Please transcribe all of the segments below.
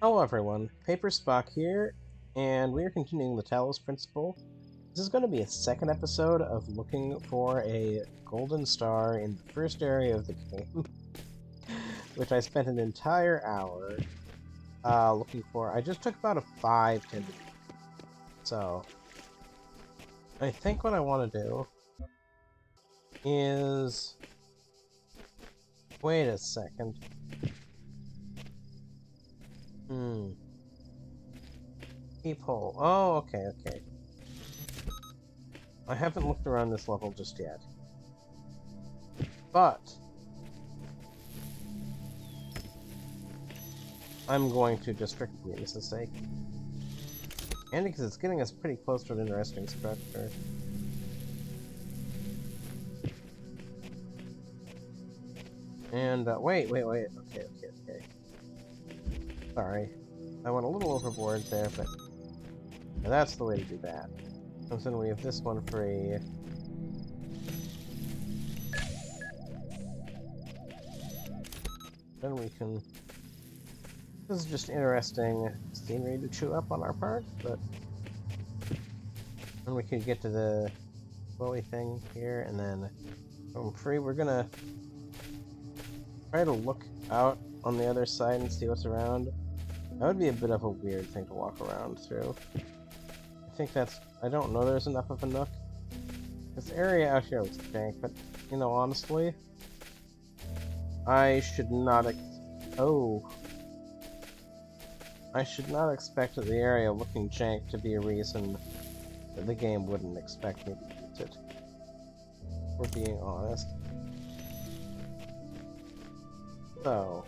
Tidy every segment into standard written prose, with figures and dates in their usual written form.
Hello everyone, PaperSpock here, and we are continuing the Talos principle. This is going to be a second episode of looking for a golden star in the first area of the game, which I spent an entire hour looking for. I just took about a 5-10 minute. So, I think what I want to do is... Wait a second. Peephole. Oh, okay. I haven't looked around this level just yet. But I'm going to just for convenience's sake. And because it's getting us pretty close to an interesting structure. And, wait. Okay. Sorry. I went a little overboard there, but that's the way to do that. And then we have this one free. Then we can... This is just interesting scenery to chew up on our part, but... Then we could get to the flowy thing here, and then boom, free. We're gonna try to look out on the other side and see what's around. That would be a bit of a weird thing to walk around through. I think that's... I don't know there's enough of a nook. This area out here looks dank, but, you know, honestly... I should not I should not expect the area looking jank to be a reason that the game wouldn't expect me to use it. If we're being honest. So...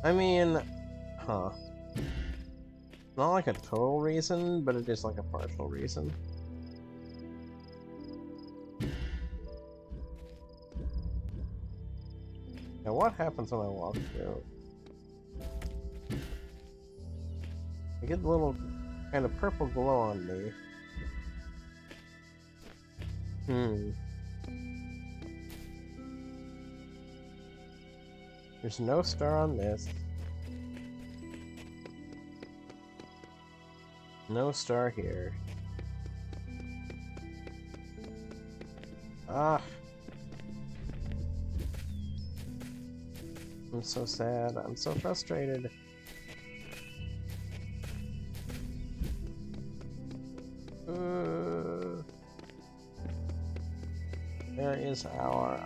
I mean... Huh. Not like a total reason, but it is like a partial reason. Now what happens when I walk through? I get a little kind of purple glow on me. There's no star on this. No star here. Ah. I'm so sad. I'm so frustrated. There is our,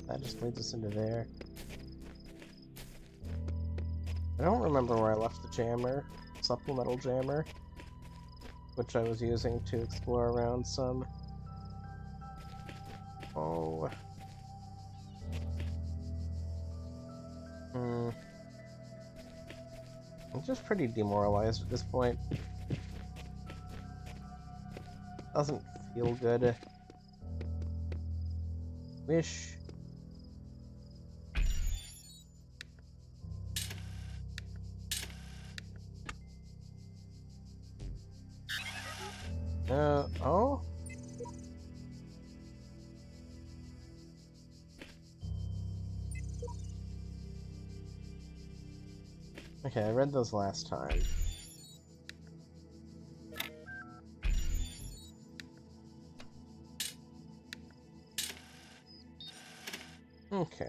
that just leads us into there. I don't remember where I left the jammer, supplemental jammer, which I was using to explore around some. Oh. I'm just pretty demoralized at this point. Doesn't feel good. Wish. Oh? Okay, I read those last time. Okay.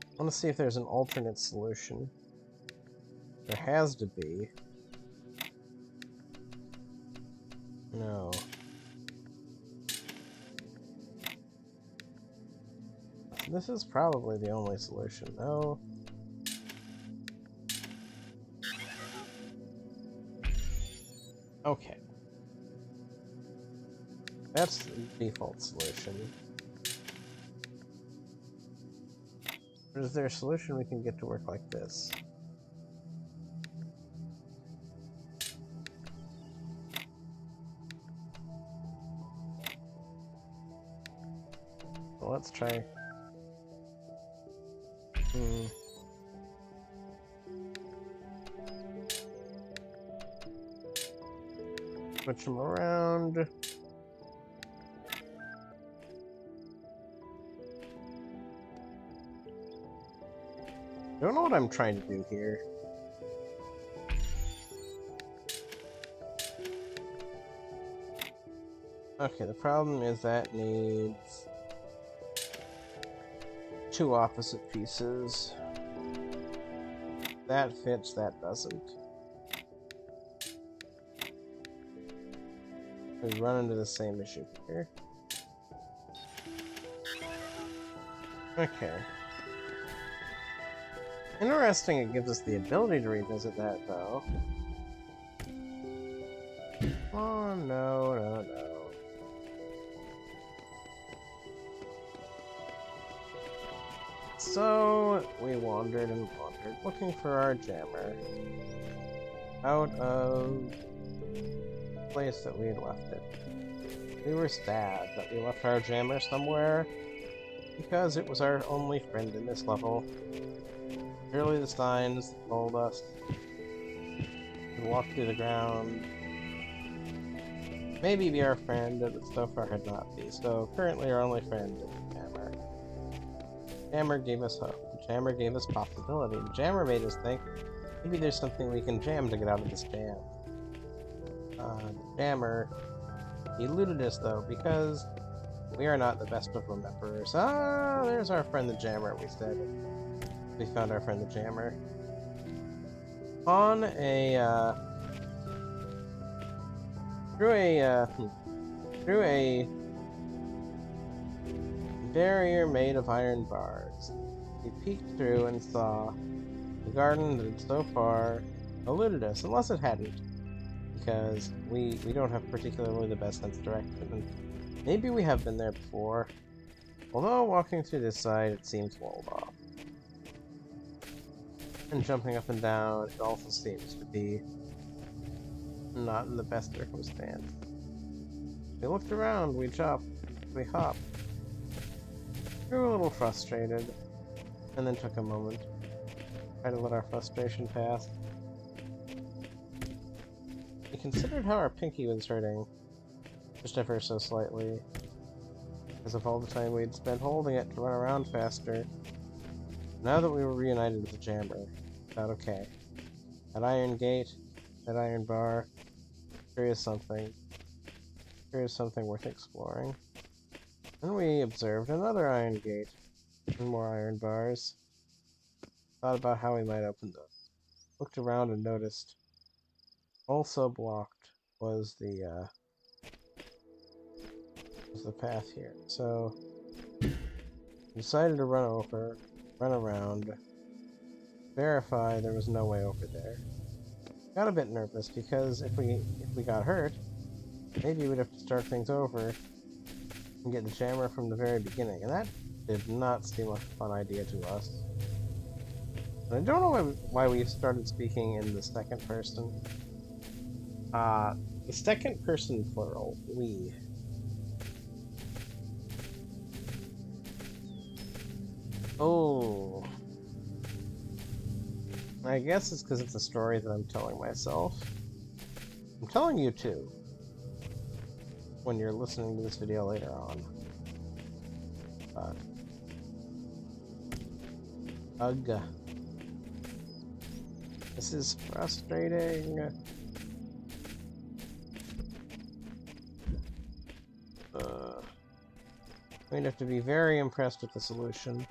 I want to see if there's an alternate solution. There has to be. No. This is probably the only solution, though. Okay. That's the default solution. Or is there a solution we can get to work like this? Well, let's try. Switch them around. Don't know what I'm trying to do here. Okay, the problem is that needs 2 opposite pieces. That fits, that doesn't. We run into the same issue here. Okay. Interesting, it gives us the ability to revisit that, though. Oh, no, no, no. So, we wandered and wandered, looking for our jammer. Out of the place that we had left it. We were sad that we left our jammer somewhere, because it was our only friend in this level. Surely the signs told us to walk through the ground. Maybe be our friend, but so far had not be. So currently our only friend is the jammer. The jammer gave us hope. The jammer gave us possibility. The jammer made us think maybe there's something we can jam to get out of this jam. The jammer eluded us though, because we are not the best of rememberers. Ah, there's our friend the jammer, we said. We found our friend the jammer. On a, through a barrier made of iron bars, we peeked through and saw the garden that had so far eluded us, unless it hadn't, because we don't have particularly the best sense of direction, and maybe we have been there before, although walking through this side it seems walled off. And jumping up and down, it also seems to be not in the best circumstance. We looked around, we jumped, we hopped. We were a little frustrated, and then took a moment. Tried to let our frustration pass. We considered how our pinky was hurting, just ever so slightly, because of all the time we'd spent holding it to run around faster. Now that we were reunited with the jammer, thought, okay, that iron gate, that iron bar, here is something worth exploring. Then we observed another iron gate, and more iron bars. Thought about how we might open them. Looked around and noticed, also blocked was the path here. So, decided to run around, verify there was no way over there. Got a bit nervous because if we got hurt, maybe we'd have to start things over and get the jammer from the very beginning, and that did not seem like a fun idea to us. And I don't know why we started speaking in the second person. The second person plural, we. Oh. I guess it's because it's a story that I'm telling myself. I'm telling you too, when you're listening to this video later on. Ugh. This is frustrating. We'd have to be very impressed with the solution.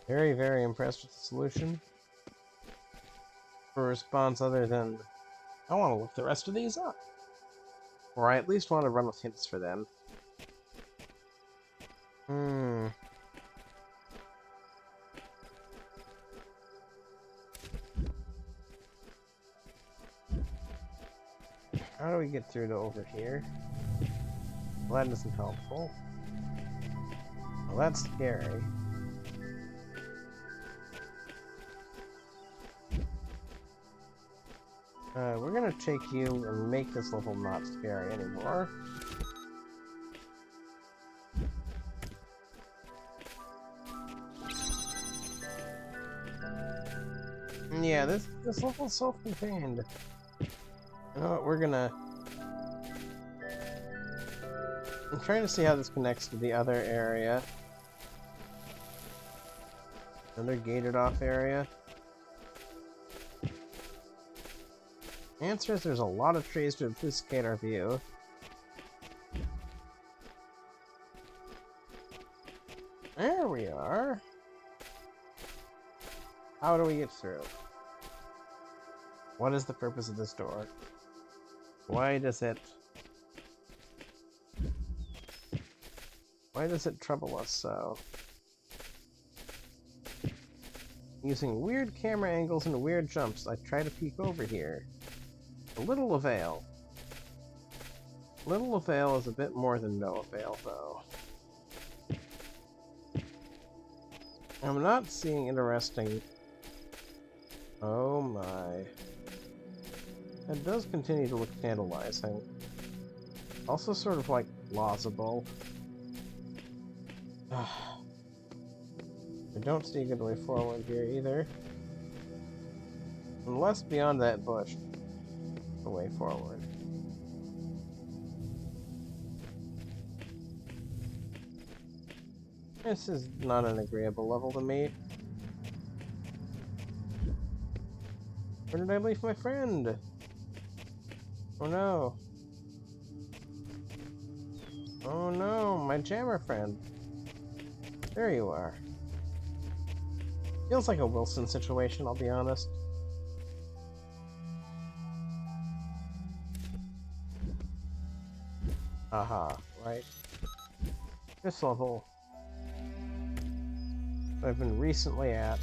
Very, very impressed with the solution. For a response other than, I want to look the rest of these up. Or I at least want to run with hints for them. How do we get through to over here? Well, that isn't helpful. Well, that's scary. We're gonna take you and make this level not scary anymore. Yeah, this level's self-contained. You know what, we're gonna... I'm trying to see how this connects to the other area. Another gated off area. The answer is there's a lot of trees to obfuscate our view. There we are. How do we get through? What is the purpose of this door? Why does it trouble us so? Using weird camera angles and weird jumps, I try to peek over here. A little avail. Little avail is a bit more than no avail, though. I'm not seeing interesting... Oh my. It does continue to look tantalizing. Also sort of like plausible. I don't see a good way forward here either. Unless beyond that bush, the way forward. This is not an agreeable level to me. Where did I leave my friend? Oh no. Oh no, my jammer friend. There you are. Feels like a Wilson situation, I'll be honest. Aha, right. This level I've been recently at.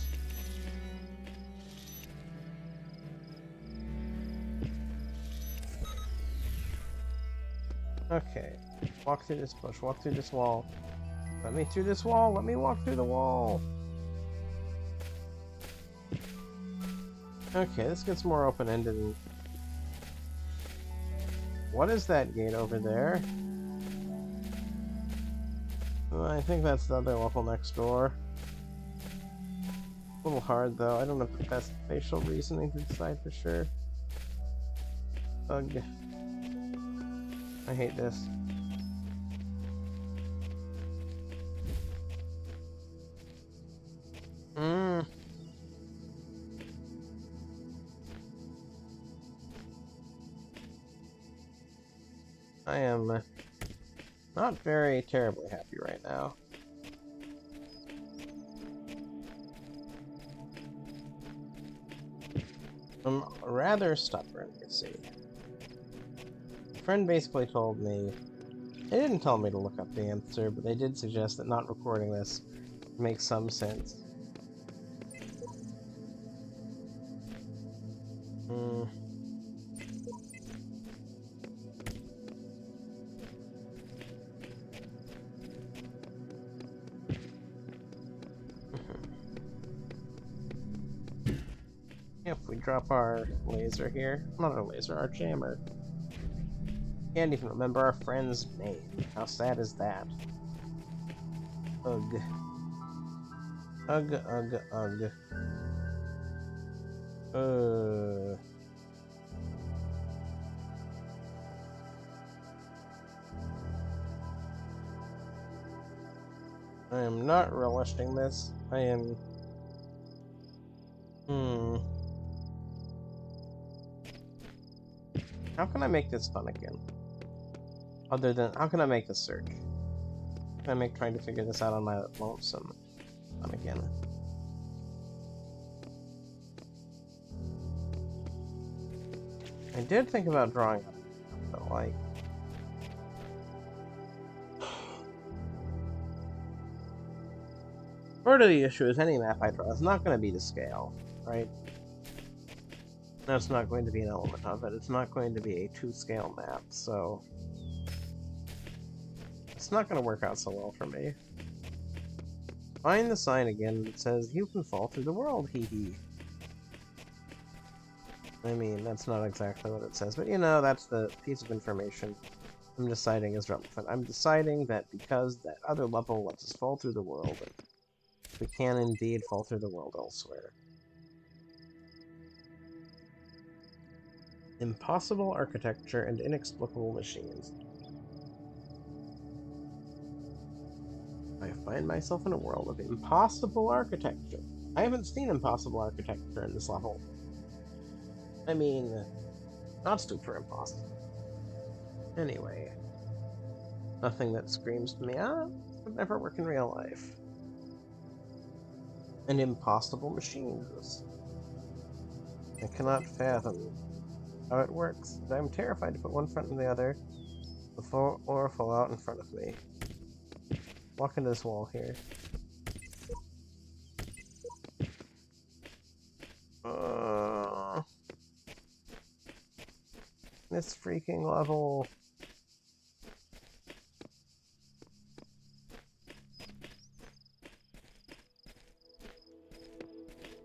Okay. Walk through this bush, walk through this wall. Let me through this wall, let me walk through the wall! Okay, this gets more open-ended. What is that gate over there? Well, I think that's the other level next door. A little hard, though. I don't have the best facial reasoning to decide for sure. Ugh. I hate this. I am not very terribly happy right now. I'm rather stubborn, you see. A friend basically told me... They didn't tell me to look up the answer, but they did suggest that not recording this makes some sense. If we drop our laser here, not our laser, our jammer. Can't even remember our friend's name. How sad is that? Ugh. Ugh, ugh, ugh. I am not relishing this. I am... How can I make this fun again? Other than, how can I make this search? How can I make trying to figure this out on my lonesome fun again? I did think about drawing it, but like... Part of the issue is any map I draw is not going to be to scale, right? That's not going to be an element of it. It's not going to be a to-scale map, so... It's not going to work out so well for me. Find the sign again that says, "You can fall through the world, hee hee." I mean, that's not exactly what it says, but you know, that's the piece of information I'm deciding is relevant. I'm deciding that because that other level lets us fall through the world, we can indeed fall through the world elsewhere. Impossible architecture and inexplicable machines. I find myself in a world of impossible architecture. I haven't seen impossible architecture in this level. I mean, not super impossible. Anyway, nothing that screams to me, would never work in real life. And impossible machines. I cannot fathom how it works, but I'm terrified to put one foot in the other. The floor will fall out in front of me. Walk into this wall here. This freaking level.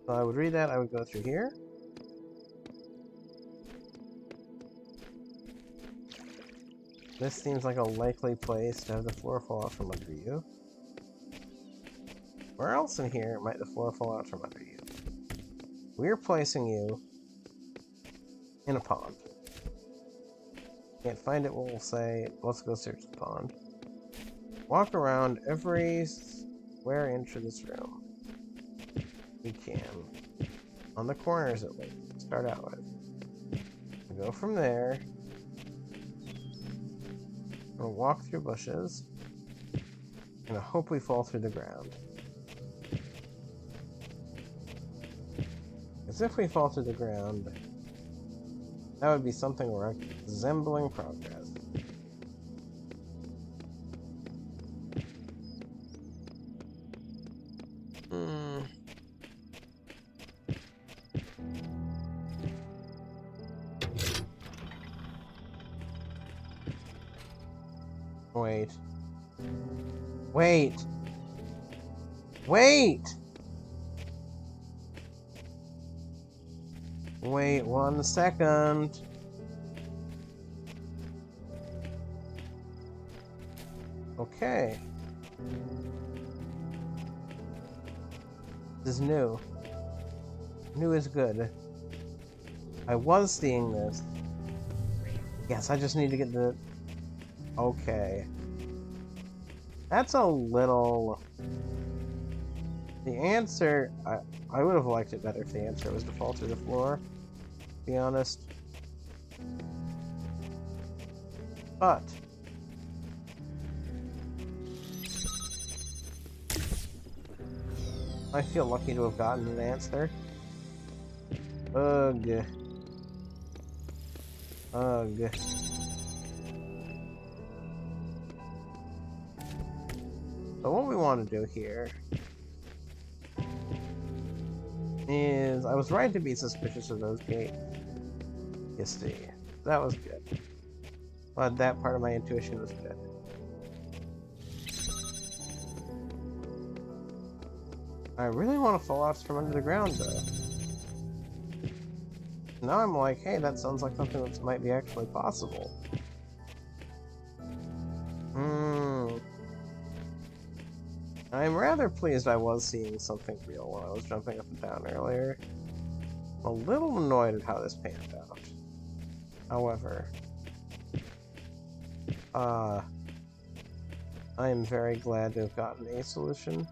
So I would read that, I would go through here. This seems like a likely place to have the floor fall out from under you. Where else in here might the floor fall out from under you? We're placing you in a pond. Can't find it, we'll say, let's go search the pond. Walk around every square inch of this room. We can. On the corners at least, to start out with. We go from there. We'll walk through bushes. And I hope we fall through the ground. As if we fall through the ground, that would be something resembling progress. Wait. Wait! Wait! Wait 1 second. Okay. This is new. New is good. I was seeing this. Yes, I just need to get the... Okay. That's a little... The answer... I would have liked it better if the answer was to fall through the floor, to be honest. But... I feel lucky to have gotten an answer. Ugh. Ugh. So what we want to do here is... I was right to be suspicious of those gates. You see. That was good. But that part of my intuition was good. I really want to fall out from under the ground, though. Now I'm like, hey, that sounds like something that might be actually possible. I'm rather pleased I was seeing something real when I was jumping up and down earlier. I'm a little annoyed at how this panned out. However, I am very glad to have gotten a solution.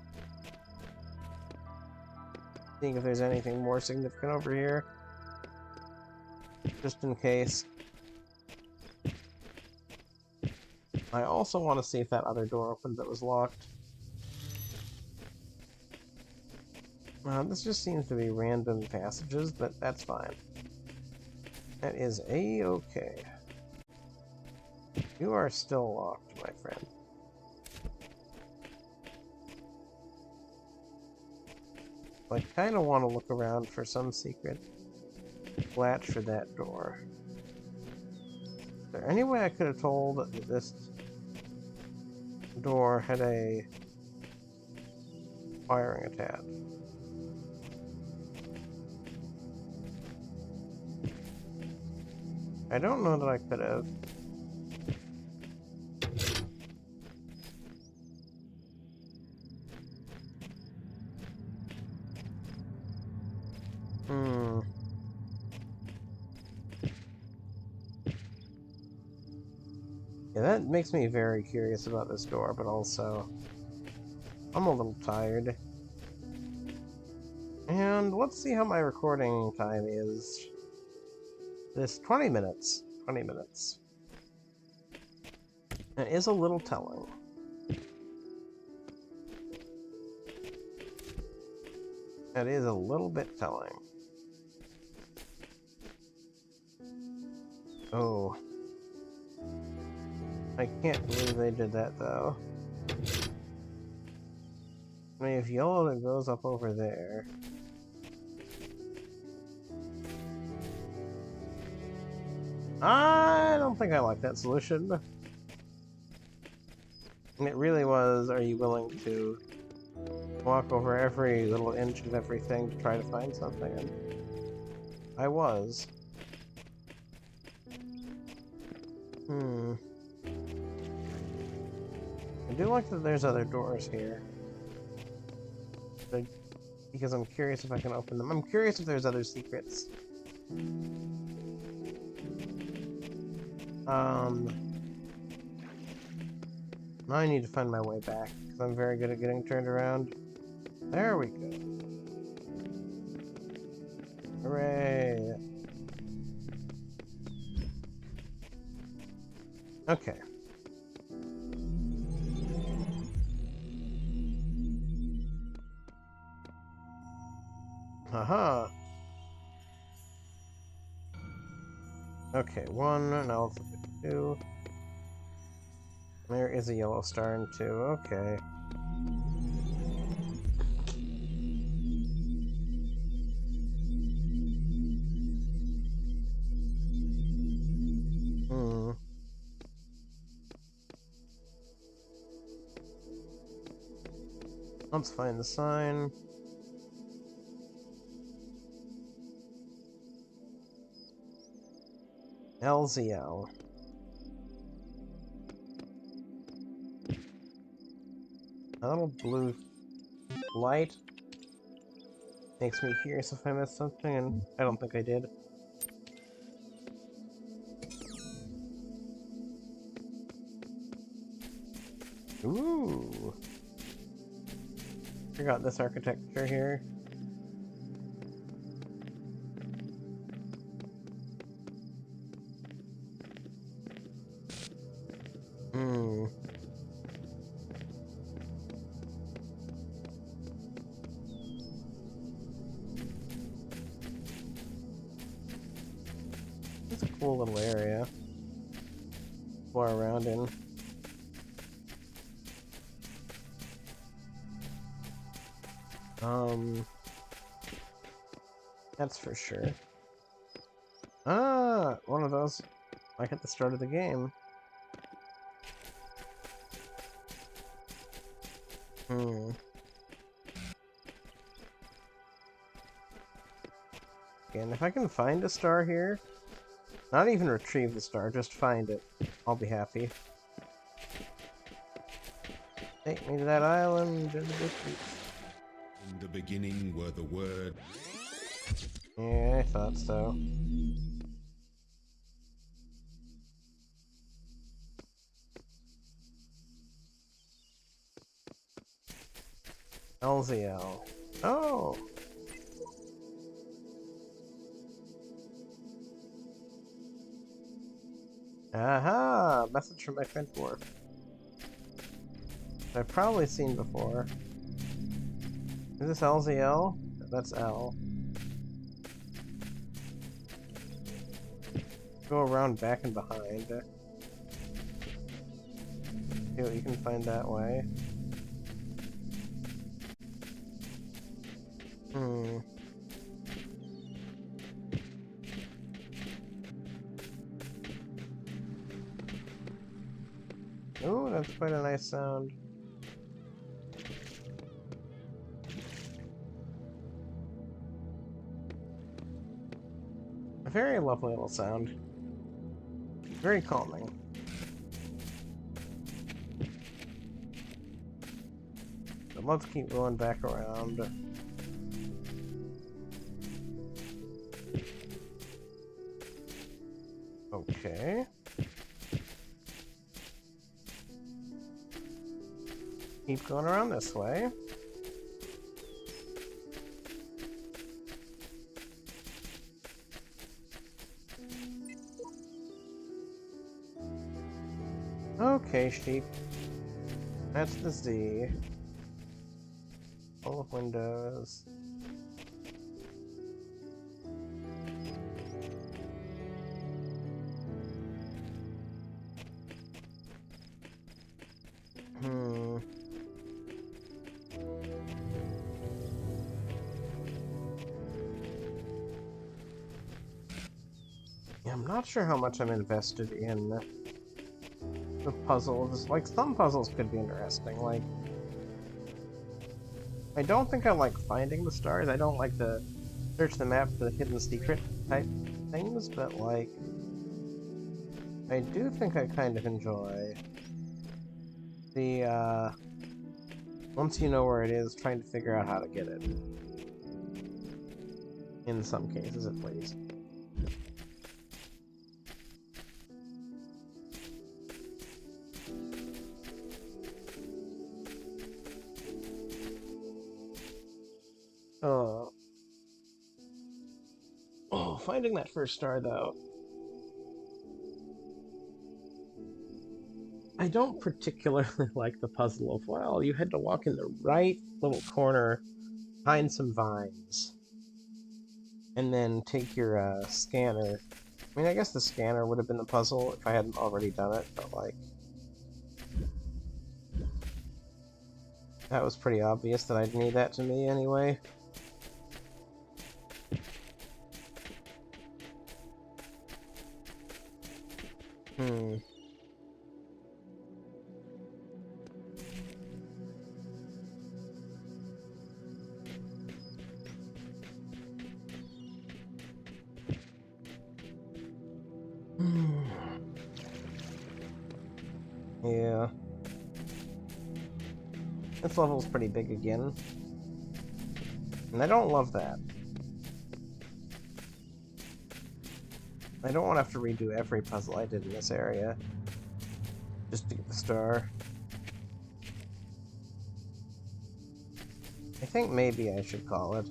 Seeing if there's anything more significant over here. Just in case. I also want to see if that other door opened that was locked. This just seems to be random passages, but that's fine. That is a-okay. You are still locked, my friend. I kind of want to look around for some secret latch for that door. Is there any way I could have told that this door had a wiring attached? I don't know that I could have. Yeah, that makes me very curious about this door, but also I'm a little tired. And let's see how my recording time is. This 20 minutes. 20 minutes. It is a little telling. It is a little bit telling. Oh. I can't believe they did that, though. I mean, if yellow, it goes up over there. I don't think I like that solution. And it really was, are you willing to walk over every little inch of everything to try to find something? And I was. I do like that there's other doors here. Because I'm curious if I can open them. I'm curious if there's other secrets. Now I need to find my way back, because I'm very good at getting turned around. There we go. Hooray! Okay. Haha! Okay, 1, now let's look at 2. There is a yellow star in 2, okay. Let's find the sign. LZL. A little blue light makes me curious if I missed something, and I don't think I did. Ooh. Forgot this architecture here. It's a cool little area. Explore around in. That's for sure. Ah, one of those, like at the start of the game. And if I can find a star here, not even retrieve the star, just find it, I'll be happy. Take me to that island in the distance. In the beginning were the word. Yeah, I thought so. LZL. Oh! Aha! Message from my friend Dwarf. I've probably seen before. Is this LZL? That's L. Go around back and behind. See what you can find that way. Ooh, that's quite a nice sound. A very lovely little sound. Very calming. But let's keep going back around. Okay. keep going around this way. Okay, sheep. That's the Z. Full of windows. Yeah, I'm not sure how much I'm invested in the puzzles. Like, some puzzles could be interesting. Like, I don't think I like finding the stars. I don't like to search the map for the hidden secret type things, but, like, I do think I kind of enjoy the, once you know where it is, trying to figure out how to get it. In some cases, at least. Oh, finding that first star, though. I don't particularly like the puzzle of, well, you had to walk in the right little corner, find some vines, and then take your scanner. I mean, I guess the scanner would have been the puzzle if I hadn't already done it, but, like, that was pretty obvious that I'd need that to me anyway. Hmm. Yeah. This level's pretty big again. And I don't love that. I don't want to have to redo every puzzle I did in this area just to get the star. I think maybe I should call it.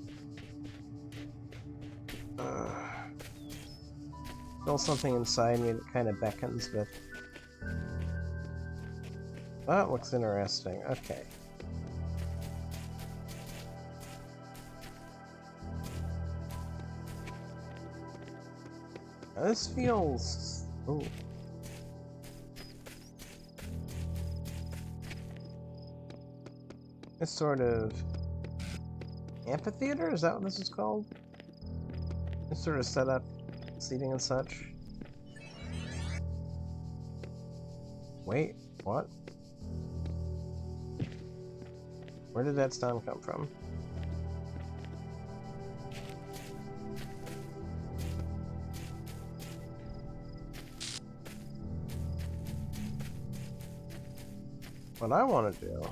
Still something inside me that kind of beckons, but... that looks interesting. Okay. Now this feels... ooh. This sort of... amphitheater? Is that what this is called? This sort of setup, seating and such. Wait, what? Where did that sound come from? What I want to do...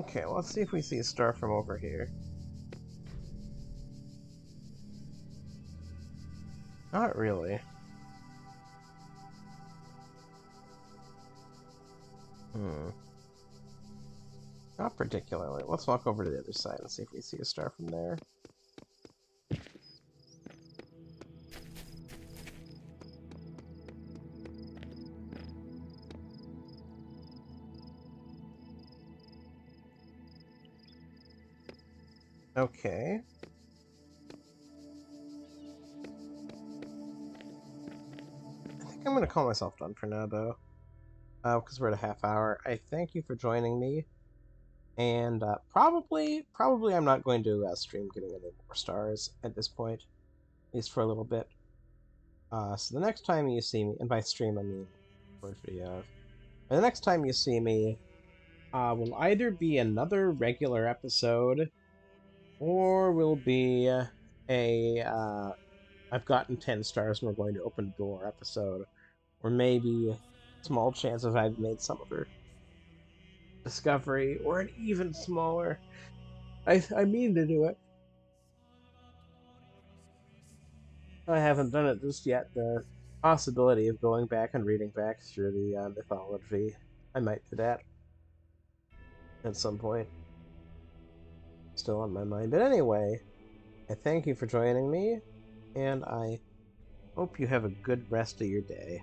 okay, let's see if we see a star from over here. Not really. Not particularly. Let's walk over to the other side and see if we see a star from there. Okay. I think I'm going to call myself done for now, though. Because we're at a half hour. I thank you for joining me. And probably I'm not going to stream getting any more stars at this point. At least for a little bit. So the next time you see me, and by stream I mean record video. The next time you see me will either be another regular episode, or will be I've gotten 10 stars and we're going to open a door episode. Or maybe small chance of I've made some other discovery, or an even smaller. I mean to do it. I haven't done it just yet, though. possibility of going back and reading back through the mythology. I might do that at some point. Still on my mind. But anyway, I thank you for joining me, and I hope you have a good rest of your day.